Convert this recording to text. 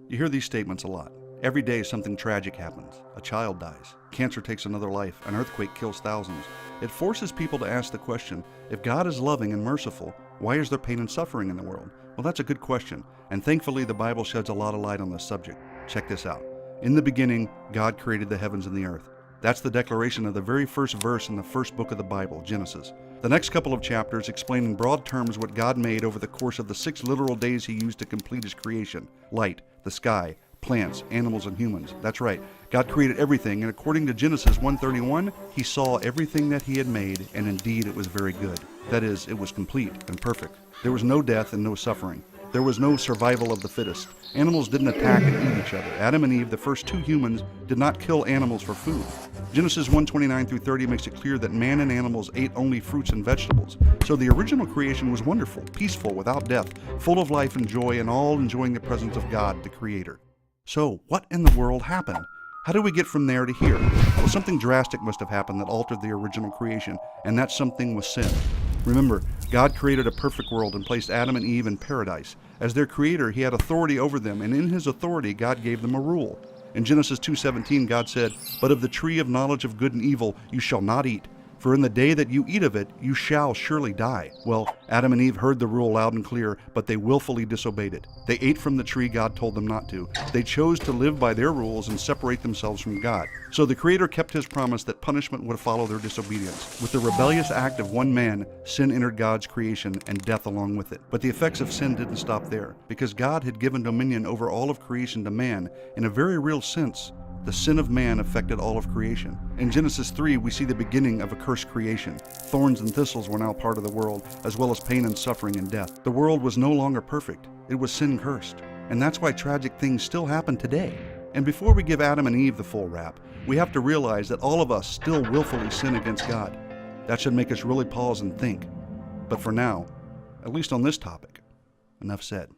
You hear these statements a lot. Every day something tragic happens. A child dies. Cancer takes another life. An earthquake kills thousands. It forces people to ask the question, if God is loving and merciful, why is there pain and suffering in the world? Well, that's a good question, and thankfully the Bible sheds a lot of light on this subject. Check this out. In the beginning, God created the heavens and the earth. That's the declaration of the very first verse in the first book of the Bible, Genesis. The next couple of chapters explain in broad terms what God made over the course of the 6 literal days he used to complete his creation. Light, the sky, plants, animals, and humans. That's right. God created everything, and according to Genesis 1:31, he saw everything that he had made, and indeed it was very good. That is, it was complete and perfect. There was no death and no suffering. There was no survival of the fittest. Animals didn't attack and eat each other. Adam and Eve, the first 2 humans, did not kill animals for food. Genesis 1:29 through 30 makes it clear that man and animals ate only fruits and vegetables. So the original creation was wonderful, peaceful, without death, full of life and joy, and all enjoying the presence of God, the Creator. So what in the world happened? How do we get from there to here? Well, something drastic must have happened that altered the original creation, and that something was sin. Remember, God created a perfect world and placed Adam and Eve in paradise. As their creator, he had authority over them, and in his authority, God gave them a rule. In Genesis 2:17, God said, "But of the tree of knowledge of good and evil you shall not eat, for in the day that you eat of it, you shall surely die." Well, Adam and Eve heard the rule loud and clear, but they willfully disobeyed it. They ate from the tree God told them not to. They chose to live by their rules and separate themselves from God. So the Creator kept his promise that punishment would follow their disobedience. With the rebellious act of one man, sin entered God's creation and death along with it. But the effects of sin didn't stop there, because God had given dominion over all of creation to man. In a very real sense, the sin of man affected all of creation. In Genesis 3, we see the beginning of a cursed creation. Thorns and thistles were now part of the world, as well as pain and suffering and death. The world was no longer perfect. It was sin-cursed. And that's why tragic things still happen today. And before we give Adam and Eve the full rap, we have to realize that all of us still willfully sin against God. That should make us really pause and think. But for now, at least on this topic, enough said.